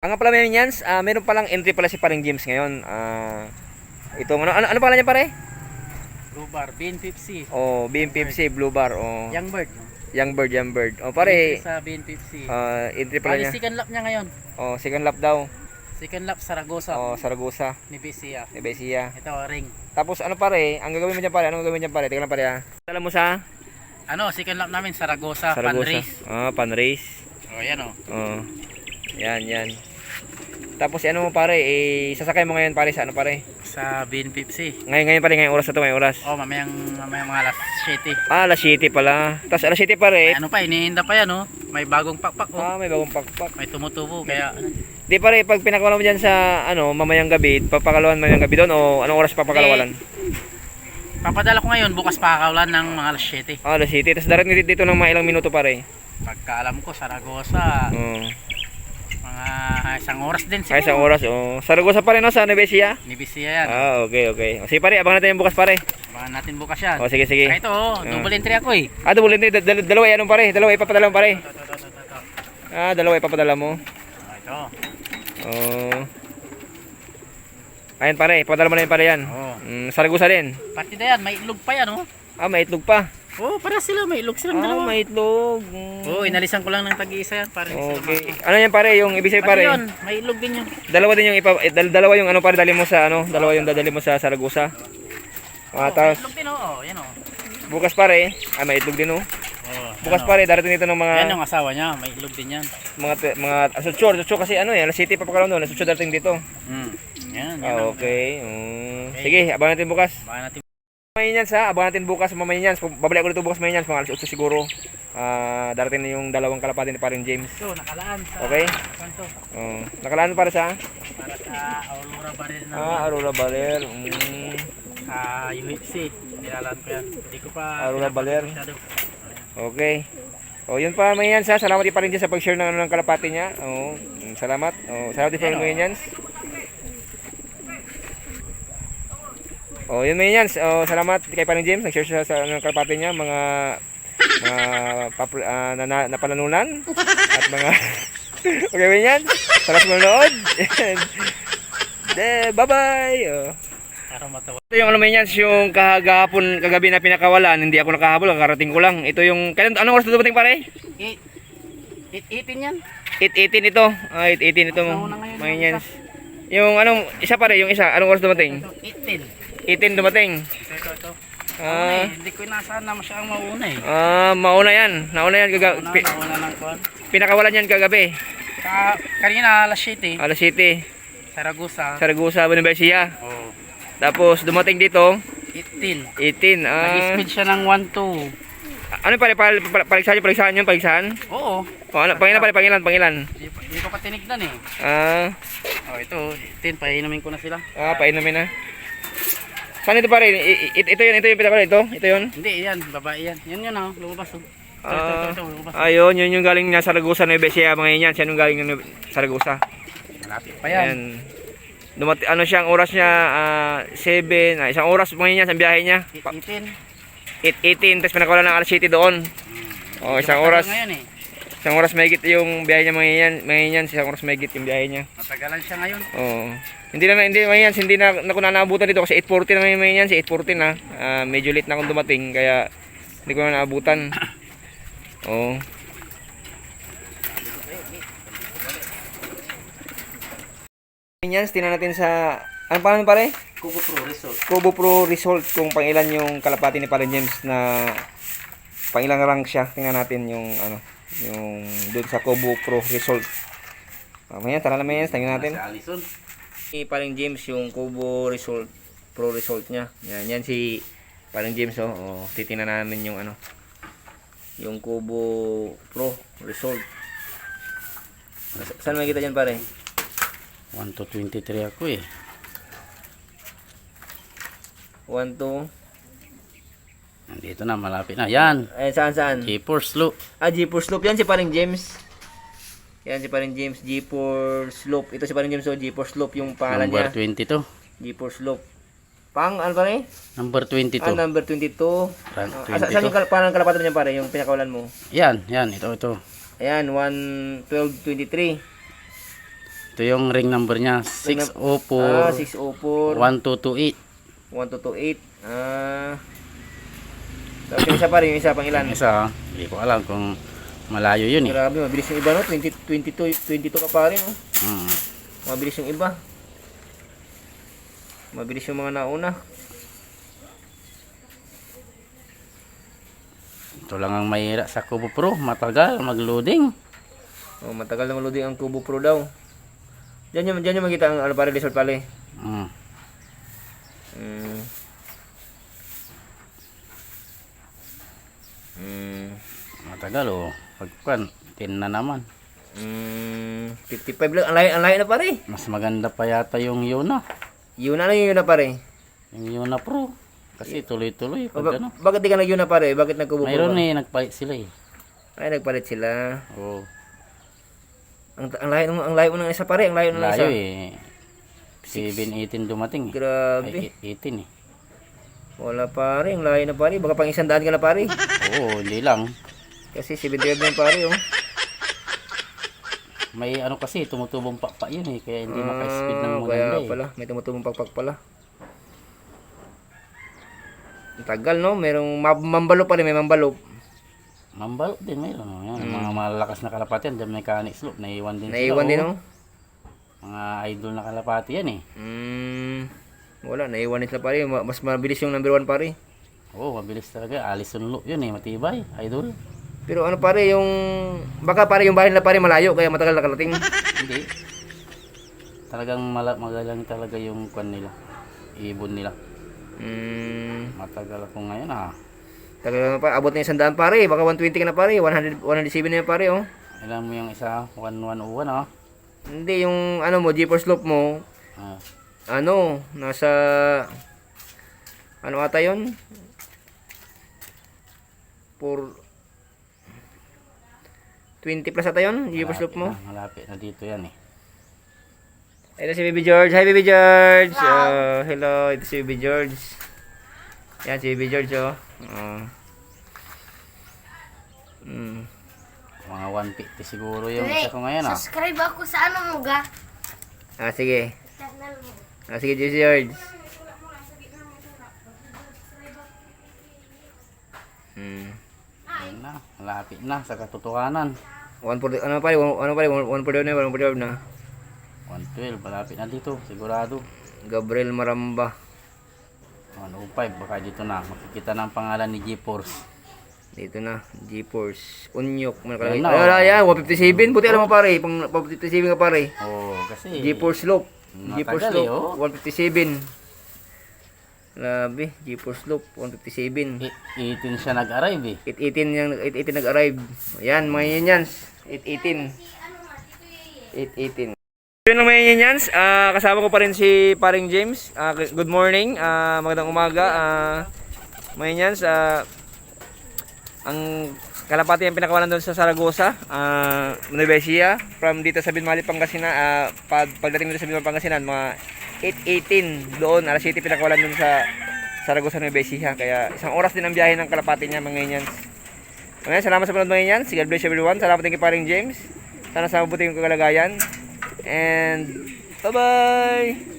Ang pala Minions, meron palang entry pala si paring James ngayon. Ito, ano pala niya pare? Blue bar, BN50. Oh, BM50 Blue Bar. Oh. Young bird. Young bird. Oh, pare. Sa BN50. Entry pala niya. Second lap niya ngayon. Oh, second lap daw. Second lap Saragosa. Oh, Saragosa. Ni Besia. Ito, ring. Tapos ano pare? Ang gagawin mo diyan pare? Anong gagawin diyan pare? Tingnan lang pare ha. Dala mo sa Second lap namin Saragosa. Saragosa. Pan-race. Pan race. Oh, yan oh. Oh. Yan. Tapos ano mo pare? Sasakay mo ngayon pare sa ano pare? Sa BN50. Ngayon pare, ngayong oras na to, ngayong oras. Oh, mamayang mga alas 7. Alas 7 pala. Tapos alas 7 pare. Ano pa, iniinda pa yan oh. May bagong pakpak oh. May bagong pakpak. May tumutubo kaya Di pare, pag pinakawala mo dyan sa mamayang gabi, papakalawan mamayang gabi doon o anong oras papakalawalan? papadala ko ngayon bukas pakakawalan ng mga alas 7. Alas 7. Tapos darating dito ng mga ilang minuto pare. Pagkaalam ko Saragosa. Mga isang oras din siguro. Isang oras. Saragosa pa rin no, sa Nevesia? Nevesia yan. Okay. Sige pare, abangan natin yung bukas pare. Abangan natin bukas yan. Sige. Saka ito double entry ako eh. Double entry. Dalawa yan pare. Dalawa ipapadala mo pare. Dalawa ipapadala mo. Ito. Ayan pare, ipapadala mo na yun pare yan. Saragosa din. Partida yan, may itlog pa yan oh. May itlog pa. Para sila, may itlog silang dalawa. May itlog. Inalisan ko lang ng tag-iisa yan para okay. Ano yan pare, yung ibig sabihin pare? Yun, may itlog din yun. Dalawa din yung dalawa yung pare dali mo sa dalawa yung dadali mo sa Saragosa. Tapos may itlog din oh, yan oh. Bukas pare, may itlog din oh. Bukas pare, darating dito ng mga yan yung asawa niya, may itlog din yan. Mga asosyo kasi alas 7 papakalaw doon, asosyo darating dito. Yan. Okay. Sige, abangan natin bukas. Maminyans abangan natin bukas sa Maminyans. Babalik ako dito bukas Maminyans, mga alas 8 siguro. Darating na yung dalawang kalapati ni paring James. So, nakalaan sa okay. Nakalaan para sa Aurora Barrel na. Aurora Barrel. UFC. Nilalaan ko yan. Hindi ko pa Aurora Barrel. Okay. Yun pa Maminyans salamat din pa rin dyan sa pag-share ng kalapati niya. Salamat. Salamat din pa rin Maminyans. Yun Minions. Salamat kay paring James, nag-share siya sa kalapati niya, mga napananunan at mga okay Minions. Salamat sa manonood. Bye-bye. Ito yung Minions, yung kagabi na pinakawalan, hindi ako nakahabol, karating ko lang. Ito yung anong oras dumating pare? 8:18 yan. 8:18 ito. 8:18 ito Minions. Yung isa pare, yung isa, anong oras dumating? 18 dumating. Ito. Hindi ko inaasahan na masyadong mauna eh. Mauna yan. Nauna yan kagabi. Nauna ng kuwan. Pinakawalan yan kagabi. Kanina alas 7. Alas 7. Saragosa, Benevesia. Tapos dumating dito 18. Nag-speed siya ng 1-2. Ano pare, paligsahan yun? Oo. Pangilan? Hindi ko pa tinignan eh. Ito, 18, painumin ko na sila. Painumin na. Saan ito pare? Ito yun pinakawalan. Ito yun? Hindi, yan, babae yan. Yan lumabas. Lumabas. Ayun, yun yung galing na Saragosa, Nevesia, mga yan. Siya yung galing na Saragosa. Malapit pa yan. Siya, ang oras niya, 7, isang oras mga yan, ang biyahe niya. 8:18, tapos pinakawalan ng alas 7 doon. Isang oras. Isang oras mahigit yung biyahe niya mga yan. Isang oras mahigit yung biyahe niya. Matagalan siya ngayon. Hindi na ako naabutan dito kasi 8:40 na mga yan, 8:40 na. Medyo late na akong dumating kaya hindi ko na naabutan. Yan, tingnan natin sa paano pare? Kubo Pro Result kung pangilan yung kalapati ni Paring James na pangilang rank siya. Tingnan natin yung yung doon sa Kubo Pro Result. Tara naman yan, tingnan natin. Paring James yung Kubo Result Pro Result niya. Yan si Paring James titingnan namin yung yung Kubo Pro Result. Saan makikita diyan pare? 1-23 ako eh. 1-2. Nandito na, malapit na. Yan. Saan? G-Force Loop. G-Force Loop. Yan si Paring James. G-Force Loop. Ito si Paring James. G-Force Loop yung pangalan niya. Number 22. G-Force Loop. Ano pare? Number 22. Number 22. Saan yung parang kalapatan niya pare? Yung pinakawalan mo? Yan. Ito. Ayan, 1-12-23. Ito yung ring number niya. 604 604 1228. 1228. Tapos yung isa pa rin, yung isa pang ilan? Yung isa, hindi ko alam kung malayo yun eh. Grabe, mabilis yung iba no? 22 ka pa rin no? Mm. Mabilis yung iba. Mabilis yung mga nauna. Ito lang ang mahirap sa Kubo Pro. Matagal mag-loading. Oh, matagal na maluding ang Kubo Pro daw. Diyan yung makita ang ano pare result pale. Mm. Matagal oh. Pagkuan, 10 na naman. 55 lang. Ang layo na pare. Mas maganda pa yata yung Yuna. Yun na yung yun na pare. Yung Yuna Pro. Kasi tuloy-tuloy. O, Pag ano. bakit di ka nag-yun na pare? Bakit nag-Kubo Pro Mayroon ka? eh, nagpalit sila eh. Ay, nagpalit sila. Oo. Ang layo ng isa pare. Ang layo ng Layo isa. eh. 7-18 dumating eh. Grabe. Ay, 18 eh. Wala pare. Ang layo na pare. Baka pang 100 ka na pare. Oo, hindi lang. Kasi 75 na pare oh. May ano kasi, tumutubong pakpak yun eh. Kaya hindi maka-speed ng maganda Kaya eh. pala. May tumutubong pakpak pala. Ang tagal no. Merong mambalo pa rin. May mambalo. Mambalo din mayroon. Oh. Yan, mga malalakas na kalapati yan. Dyan mechanic slope. Naiwan din Naiwan sila. din Oh. oh. Mga idol na kalapati yan eh. Wala. Naiwan nila pare. Mas mabilis yung number 1 pare. Oo, mabilis talaga. Alison loop yun eh. Matibay. Idol. Pero ano pare yung... Baka pare yung bahay nila pare malayo. Kaya matagal nakarating. Hindi. Talagang magalang talaga yung kwan nila. Ibon nila. Matagal ako ngayon ah. Tagal na pa. Abot na yung 100 pare. Baka 120 ka na pare. 107 na yung pare oh. Ilan mo yung isa? 1101 ah. Hindi yung ano mo. GeForce slope mo. Ah. Ano. Nasa... Ano ata yun? For... 20 plus ata yun. GeForce slope mo. Malapit na dito yan eh. Ito si Baby George. Hi Baby George. Hello. Ito si Baby George. Yan si Baby George oh. Mga 150 siguro yung isa ko ngayon ah. Subscribe ako sa ano mo ga? Sige. Channel mo. Sige George. Ayun na, malapit na sa katotohanan. 140 ano pa 140 na 140 na. 112, malapit na dito, sigurado. Gabriel Maramba. 105, baka dito na. Makikita na ang pangalan ni GeForce. Dito na, GeForce. Unyok. Ayun na, Ayan, 157. Buti alam mo pare, pang 157 ka pare. Oh, kasi GeForce Slope. matagal GeForce eh, Slope, oh. 157. Labi, GeForce Slope, 157. 18 siya nag-arrive eh. 818 nag-arrive. Ayan, mga yanyans. 818. Yun lang mga yanyans. Kasama ko pa rin si paring James. Good morning. Magandang umaga. Mga yanyans. Ang kalapati yung pinakawalan doon sa Saragosa. Nueva Ecija. From dito sa Binmali, Pangasinan. Pagdating dito sa Binmali, Pangasinan, mga 8:18 doon, alas 7 pinakawalan doon sa Saragosa, Nueva Ecija. Kaya isang oras din ang biyahe ng kalapati niya mga yanyans. Okay, salamat sa panood mga yanyans. God bless everyone. Salamat din kay paring James. Sana sa mabuti yung kagalagayan. And bye bye.